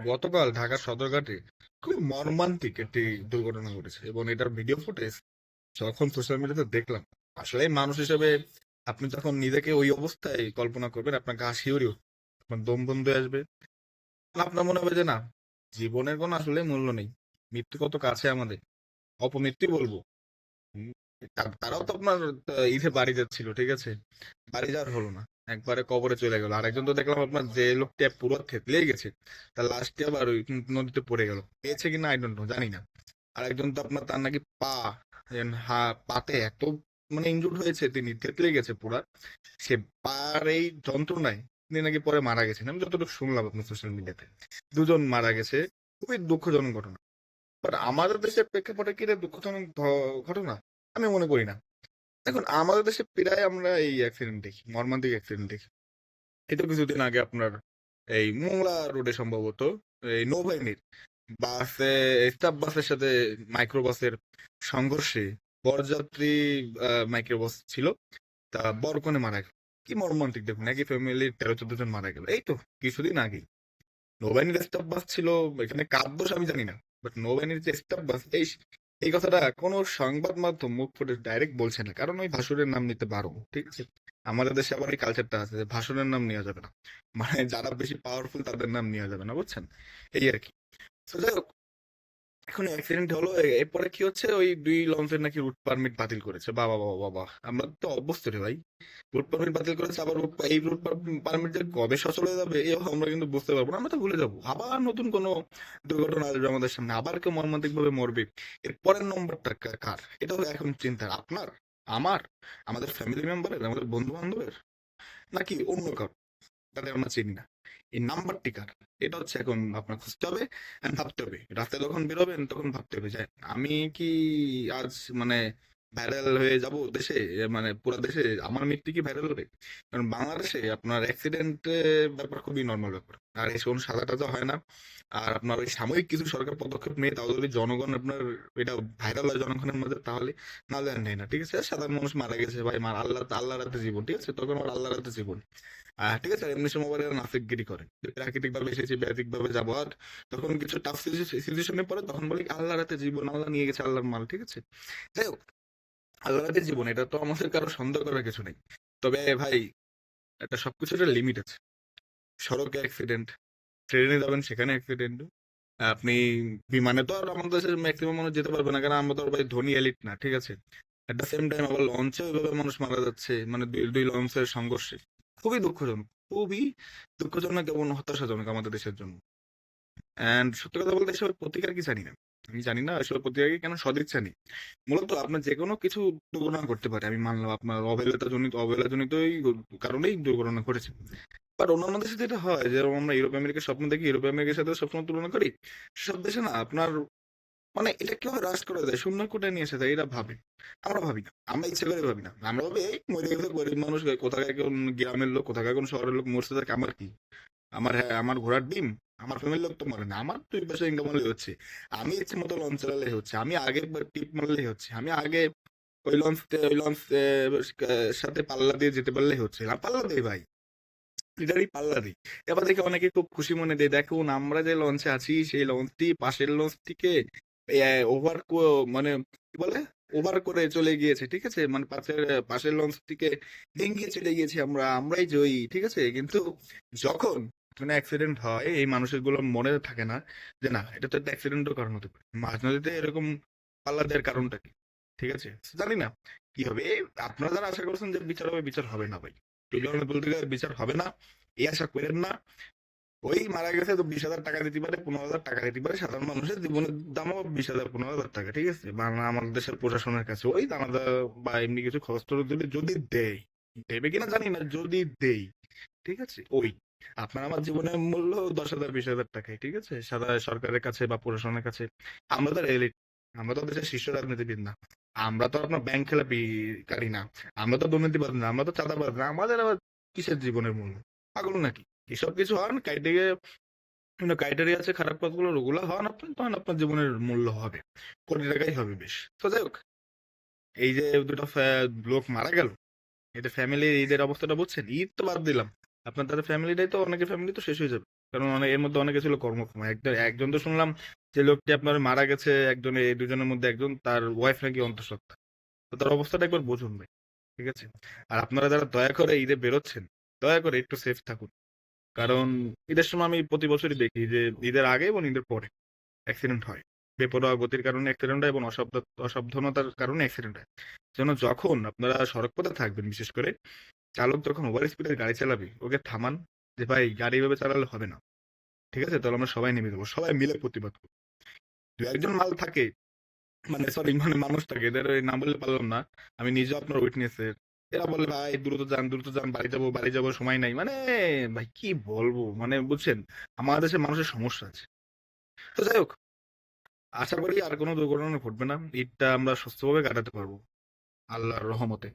গতকাল ঢাকার সদরঘাটে খুব মর্মান্তিক একটি দুর্ঘটনা ঘটেছে এবং এটার ভিডিও ফুটেজ যখন সোশ্যাল মিডিয়াতে দেখলাম, আসলে মানুষ হিসেবে আপনি যখন নিজেকে ওই অবস্থায় কল্পনা করবেন, আপনার গা শিউরে উঠবে, আপনার দম বন্ধ হয়ে আসবে। আপনার মনে হবে যে না, জীবনের কোনো আসলে মূল্য নেই, মৃত্যু কত কাছে আমাদের, অপমৃত্যুই বলবো। উম, তারাও তো আপনার ঈদে বাড়ি যাচ্ছিল, ঠিক আছে, বাড়ি যাওয়ার হলো না, একবারে কবরে চলে গেল। আরেকজন তো দেখলাম আপনার, যে লোকটা পুরো থেতলেই গেছে, তার লাশটি আবার ওই নদীতে পড়ে গেল, পেয়েছে কিনা আই ডোন্ট নো, জানি না। আরেকজন তো আপনার, তার নাকি পা, পাতে এত মানে ইনজুর্ড হয়েছে, তিনি থেতলে গেছে পুরা, সে পার এই যন্ত্রণায় তিনি নাকি পরে মারা গেছেন, আমি যতটুকু শুনলাম আপনার সোশ্যাল মিডিয়াতে। দুজন মারা গেছে, খুবই দুঃখজনক ঘটনা। বাট আমাদের দেশের প্রেক্ষাপটে কি এটা দুঃখজনক ঘটনা? আমি মনে করি না। এখন আমাদের দেশে প্রায় আমরা এই অ্যাক্সিডেন্ট দেখি, মর্মান্তিক অ্যাক্সিডেন্ট দেখি। এই তো কিছুদিন আগে আপনার এই মোংলা রোডে সম্ভবত এই নৌবাহিনীর বাসে, স্টাফ বাসের সাথে মাইক্রোবাসের সংঘর্ষে বরযাত্রী, মাইক্রোবাস ছিল, তা বরকনে মারা গেল। কি মর্মান্তিক দেখুন, একই ফ্যামিলির 13-14 জন মারা গেল, এই তো কিছুদিন আগে। নৌবাহিনীর স্টাফ বাস ছিল, এখানে কার দোষ আমি জানি না, বাট নৌবাহিনীর যে স্টাফ বাস, এই এই কথাটা কোনো সংবাদ মাধ্যম মুখ ফুটে ডাইরেক্ট বলছে না, কারণ ওই ভাসুরের নাম নিতে পারো, ঠিক আছে। আমাদের দেশে আবার এই কালচারটা আছে যে ভাসুরের নাম নেওয়া যাবে না, মানে যারা বেশি পাওয়ারফুল তাদের নাম নেওয়া যাবে না, বুঝছেন, এই আর কি। তো যাই হোক, এখন অ্যাক্সিডেন্ট হলো, এরপরে কি হচ্ছে, ওই দুই লঞ্চের নাকি রুট পারমিট বাতিল করেছে। বাবা বাবা বাবা, আমরা তো অভ্যস্ত রে ভাই, রুট পারমিট বাতিল করেছে, আবার এই রুট পারমিট যে কবে সচল হয়ে যাবে এ আমরা কিন্তু বুঝতে পারবো না, আমরা তো ভুলে যাবো, আবার নতুন কোনো দুর্ঘটনা আসবে আমাদের সামনে, আবার কেউ মর্মান্তিক ভাবে মরবে। এর পরের নম্বরটা কার, এটা হলো এখন চিন্তার, আপনার, আমার, আমাদের ফ্যামিলি মেম্বারের, আমাদের বন্ধু বান্ধবের, নাকি অন্য কারো, তাদের আমরা চিনি না। এই নাম্বারটি কার, এটা হচ্ছে এখন আপনার খুঁজতে হবে and ভাবতে হবে। রাস্তায় যখন বেরোবেন তখন ভাবতে হবে যে আমি কি আজ মানে ভাইরাল হয়ে যাব দেশে, মানে পুরো দেশে আমার মৃত্যু কি ভাইরাল হবে? কারণ বাংলাদেশে আপনার অ্যাক্সিডেন্ট ব্যাপার খুবই নর্মাল ব্যাপার, আর এই কোনো সাজা টাজা হয় না। আর আপনার ওই সাময়িক কিছু সরকার পদক্ষেপ নিয়ে, তাও যদি জনগণ আপনার এটা ভাইরাল হয় জনগণের মধ্যে, তাহলে, নাহলে আর নেই না, ঠিক আছে। সাধারণ মানুষ মারা গেছে ভাই, আল্লাহ আল্লাহ রাতে জীবন, ঠিক আছে, তখন আমার আল্লাহ রাতে জীবন। ঠিক আছে, আর এমনি সময় আবার এরা নাফিকগিরি করে, প্রাকৃতিক ভাবে এসেছি ব্যাতিক ভাবে যাবো, আর তখন কিছু টাফ সিচুয়েশনে পড়ে, তখন বলি কি, আল্লাহ রাতে জীবন, আল্লাহ নিয়ে গেছে আল্লাহর মাল, ঠিক আছে। যাই হোক, আল্লাহ রাতে জীবন, এটা তো আমাদের কারো সন্দেহ করার কিছু নেই। তবে ভাই, একটা সবকিছু একটা লিমিট আছে। সড়কে অ্যাক্সিডেন্ট, ট্রেনে যাবেন সেখানে অ্যাক্সিডেন্ট, আপনি বিমানে তো আর আমাদের দেশের ম্যাক্সিমাম মানুষ যেতে পারবে না, কারণ আমরা তো আর ভাই ধনী এলিট না, ঠিক আছে। এট দ্য সেম টাইম আবার লঞ্চে ওইভাবে মানুষ মারা যাচ্ছে, মানে দুই দুই লঞ্চের সংঘর্ষে, খুবই দুঃখজনক, খুবই দুঃখজনক এবং হতাশাজনক আমাদের দেশের জন্য। অ্যান্ড সত্যি কথা বলতে, এসবের প্রতিকার কি জানি না, আমি জানি না আসলে প্রতিকার কি, কেন সদিচ্ছা নেই। মূলত আপনার যে কোনো কিছু দুর্ঘটনা ঘটতে পারে, আমি মানলাম আপনার অবহেলাজনিতই কারণেই দুর্ঘটনা ঘটেছে। বাট অন্যান্য দেশে যেটা হয়, যেরকম আমরা ইউরোপ আমেরিকার স্বপ্ন দেখি, ইউরোপ আমেরিকার সাথে সবসময় তুলনা করি, সব দেশে না আপনার মানে এটা কেউ হ্রাস করে দেয়, শূন্য কোটায় নিয়ে এসে দেয়, এরা ভাবে। আমরা ভাবি না, আমরা ইচ্ছে করে ভাবি না, আমরা ভাবি এই মরে গেছে গরিব মানুষ, কোথাকার কোন গ্রামের লোক, কোথাকার কোন শহরের লোক মরছে, থাকে আমার কি, আমার, হ্যাঁ, আমার ঘোড়ার ডিম, আমার ফ্যামিলির লোক তো মরে না, আমার 2 পয়সা ইনকাম হলে হচ্ছে, আমি ইচ্ছে মতো লঞ্চ চালালে হচ্ছে, আমি আগে টিপ মারলেই হচ্ছে, আমি আগে ওই লঞ্চ সাথে পাল্লা দিয়ে যেতে পারলেই হচ্ছে, আর পাল্লা দেই ভাই, লিটারই পাল্লা দিই। এবার দেখে অনেকে খুব খুশি মনে দেয়, দেখুন আমরা যে লঞ্চে আছি সেই লঞ্চটি পাশের লঞ্চটিকে ওভার, মানে কি বলে, ওভার করে চলে গিয়েছে, ঠিক আছে, মানে পাশের লঞ্চটিকে ভেঙে চলে গিয়েছি আমরা, আমরাই জয়ী, ঠিক আছে। কিন্তু যখন মানে অ্যাক্সিডেন্ট হয়, এই মানুষের গুলো মনে থাকে না যে না, এটা তো একটা অ্যাক্সিডেন্টের কারণ হতে পারে, মাঝ নদীতে এরকম পাল্লা দেওয়ার কারণটা কি, ঠিক আছে। জানি না কি হবে, আপনারা যারা আশা করছেন যে বিচার হবে, বিচার হবে না ভাই, এই ধরনের পলিটিক্যাল বিচার হবে না, এই আশা করেন না। ওই মারা গেছে তো 20,000 টাকা দিতে পারে, 15,000 টাকা দিতে পারে, সাধারণ মানুষের জীবনের দামও 20,000-15,000 টাকা, ঠিক আছে। বাংলা আমাদের দেশের প্রশাসনের কাছে ওই দানাদার বা এমনি কিছু খরচ টরচ দিলে, যদি দেয়, দেবে কিনা জানি না, যদি দেই, ঠিক আছে, ওই আপনার আমার জীবনের মূল্য 10,000-20,000 টাকায়, ঠিক আছে, সাদা সরকারের কাছে বা প্রশাসনের কাছে। আমরা তো এলিট, আমরা তো দেশের শীর্ষ রাজনীতিবিদ না, আমরা তো আপনার ব্যাংক খেলাপিকারী না, আমরা তো দুর্নীতিবাদ না, আমরা তো চাঁদাবাদ না, আমাদের আবার কিসের জীবনের মূল্য, পাগল নাকি? এসব কিছু হন ক্রাইটেরিয়া আছে, খারাপ কাজগুলো ওগুলো হন আপনি, তখন আপনার জীবনের মূল্য হবে, কোটি টাকাই হবে বেশ। তো যাই হোক, এই যে দুটো লোক মারা গেল, এদের ফ্যামিলি, ঈদের অবস্থাটা বুঝছেন, ঈদ তো বাদ দিলাম, আপনার তাদের ফ্যামিলিটাই তো, অনেকের ফ্যামিলি তো শেষ হয়ে যাবে। কারণ এর মধ্যে অনেকে ছিল কর্মক্ষম। একজন একজন তো শুনলাম যে লোকটি আপনার মারা গেছে, একজনের এই দুজনের মধ্যে একজন তার ওয়াইফ নাকি অন্তঃসত্ত্বা। তো তার অবস্থাটা একবার বুঝুন ভাই। ঠিক আছে? আর আপনারা যারা দয়া করে ঈদে বেরোচ্ছেন, দয়া করে একটু সেফ থাকুন। কারণ ঈদের সময় আমি প্রতি বছরই দেখি যে ঈদের আগে এবং ঈদের পরে অ্যাক্সিডেন্ট হয়। বেপরোয়া গতির কারণে অ্যাক্সিডেন্ট হয় এবং অসাবধানতার কারণে অ্যাক্সিডেন্ট হয়। যেন যখন আপনারা সড়ক পথে থাকবেন, বিশেষ করে চালক যখন ওভার স্পিডে গাড়ি চালাবে, ওকে থামান যে ভাই গাড়ি এভাবে চালালে হবে না। ঠিক আছে? তাহলে আমরা সবাই নেমে যাবো। সবাই মিলে প্রতিবাদ করব। ২-১ জন মাল থাকে, মানে সরি মানে মানুষ থাকে, এদের ওই নাম বললে পারলাম না। আমি নিজেও আপনার উইটনেস এর। এরা বলে ভাই দ্রুত যান, বাড়ি যাবো সময় নাই। মানে ভাই কি বলবো? মানে বুঝছেন? আমাদের দেশে মানুষের সমস্যা আছে। তো যাই হোক, আশা করি আর কোনো দুর্ঘটনা ঘটবে না। ঈদটা আমরা সুস্থভাবে কাটাতে পারবো আল্লাহর রহমতে।